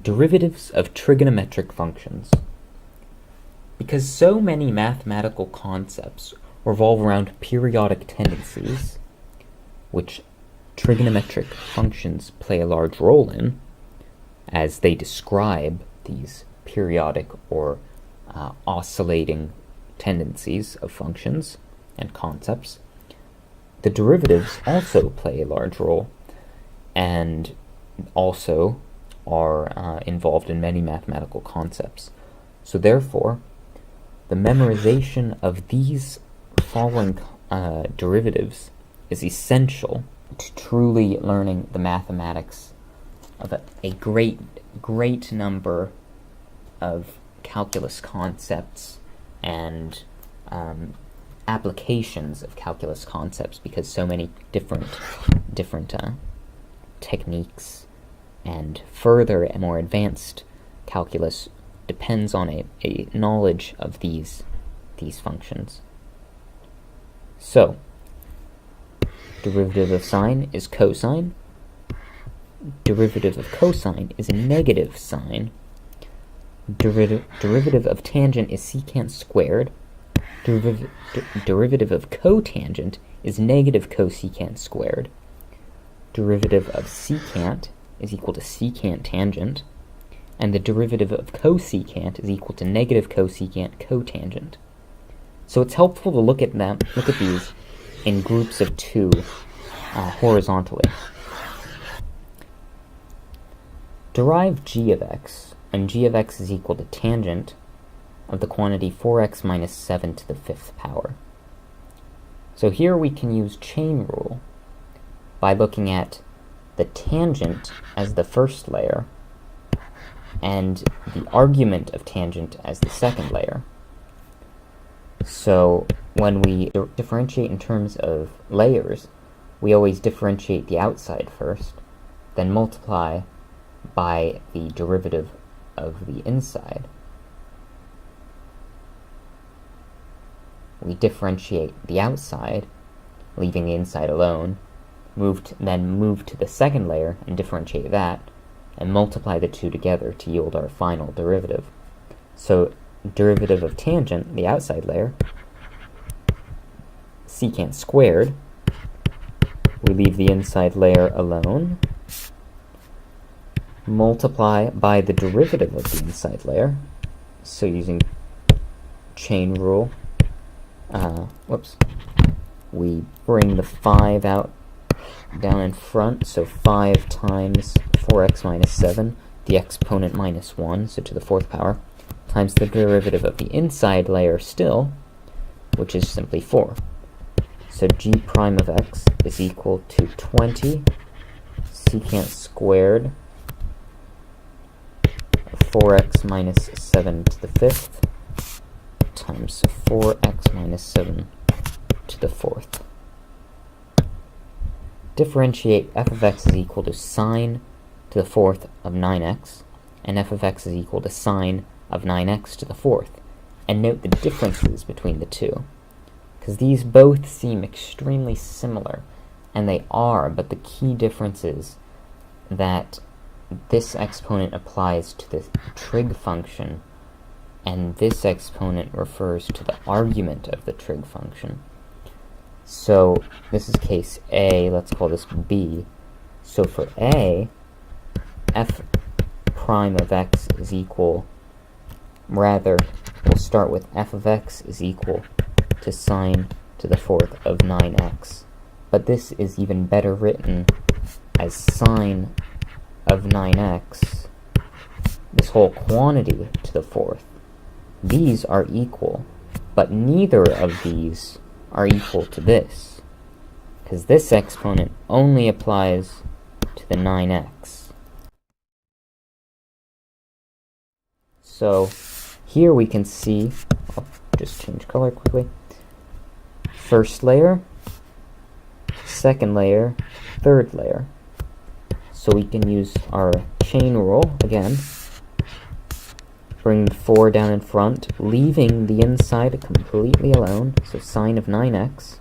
Derivatives of trigonometric functions. Because so many mathematical concepts revolve around periodic tendencies, which trigonometric functions play a large role in, as they describe these periodic or oscillating tendencies of functions and concepts, the derivatives also play a large role and also are involved in many mathematical concepts. So therefore, the memorization of these following derivatives is essential to truly learning the mathematics of a great number of calculus concepts and applications of calculus concepts, because so many different techniques and further and more advanced calculus depends on a knowledge of these functions. So, derivative of sine is cosine. Derivative of cosine is a negative sine. Derivative of tangent is secant squared. Derivative of cotangent is negative cosecant squared. Derivative of secant is equal to secant tangent. And the derivative of cosecant is equal to negative cosecant cotangent. So it's helpful to look at these in groups of two horizontally. Derive g of x, and g of x is equal to tangent of the quantity 4x minus 7 to the 5th power. So here we can use chain rule by looking at the tangent as the first layer and the argument of tangent as the second layer. So when we differentiate in terms of layers, we always differentiate the outside first, then multiply by the derivative of the inside. We differentiate the outside, leaving the inside alone, then move to the second layer and differentiate that, and multiply the two together to yield our final derivative. So derivative of tangent, the outside layer, secant squared, we leave the inside layer alone, multiply by the derivative of the inside layer, so using chain rule, we bring the 5 out down in front, so 5 times 4x minus 7, the exponent minus 1, so to the 4th power, times the derivative of the inside layer still, which is simply 4. So g prime of x is equal to 20 secant squared of 4x minus 7 to the 5th times 4x minus 7 to the 4th. Differentiate f of x is equal to sine to the 4th of 9x, and f of x is equal to sine of 9x to the 4th. And note the differences between the two, because these both seem extremely similar, and they are, but the key difference is that this exponent applies to the trig function, and this exponent refers to the argument of the trig function. So this is case A, let's call this B. So for A, f prime of x is equal, we'll start with f of x is equal to sine to the 4th of 9x. But this is even better written as sine of 9x, this whole quantity to the 4th. These are equal, but neither of these are equal to this, because this exponent only applies to the 9x. So here we can see, I'll just change color quickly, first layer, second layer, third layer. So we can use our chain rule again, bring the 4 down in front, leaving the inside completely alone, so sine of 9x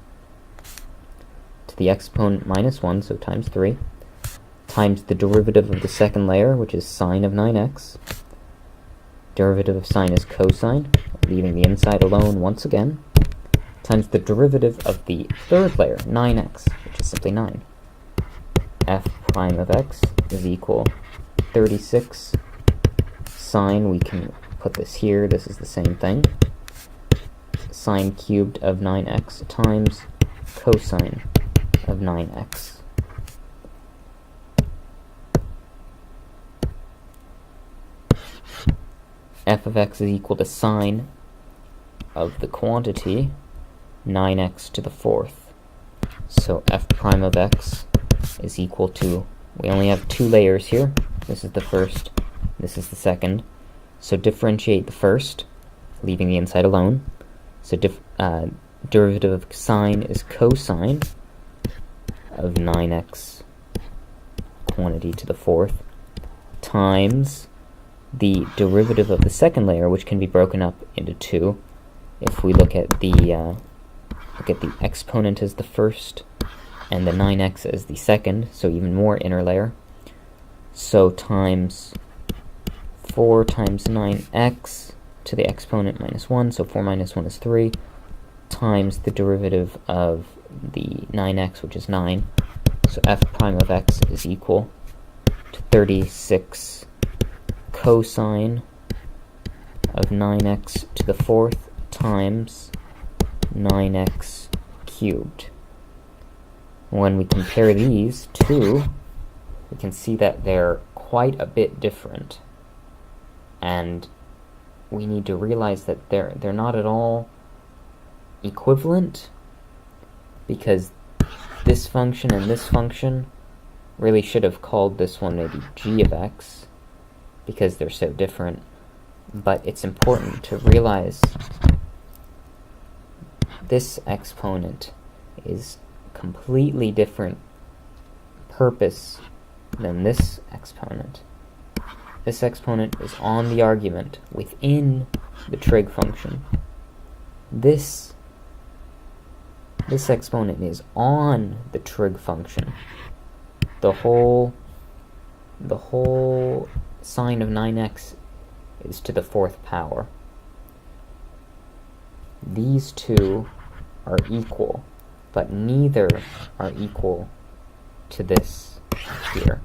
to the exponent minus 1, so times 3, times the derivative of the second layer, which is sine of 9x. Derivative of sine is cosine, leaving the inside alone once again, times the derivative of the third layer, 9x, which is simply 9. F prime of x is equal 36 sine, we can put this here, this is the same thing, sine cubed of 9x times cosine of 9x. F of x is equal to sine of the quantity 9x to the fourth. So f prime of x is equal to, we only have two layers here. This is the first, this is the second. So differentiate the first, leaving the inside alone. So derivative of sine is cosine of 9x quantity to the fourth times the derivative of the second layer, which can be broken up into two. If we look at the exponent as the first and the 9x as the second, so even more inner layer. So times 4 times 9x to the exponent minus 1, so 4 minus 1 is 3, times the derivative of the 9x, which is 9. So f prime of x is equal to 36 cosine of 9x to the fourth times 9x cubed. When we compare these two, we can see that they're quite a bit different, and we need to realize that they're not at all equivalent, because this function and this function really should have called this one maybe g of x, because they're so different. But it's important to realize this exponent is completely different purpose than this exponent. This exponent is on the argument within the trig function. This exponent is on the trig function. The whole sine of 9x is to the fourth power. These two are equal, but neither are equal to this here.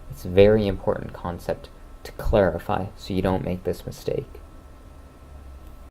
It's a very important concept to clarify so you don't make this mistake.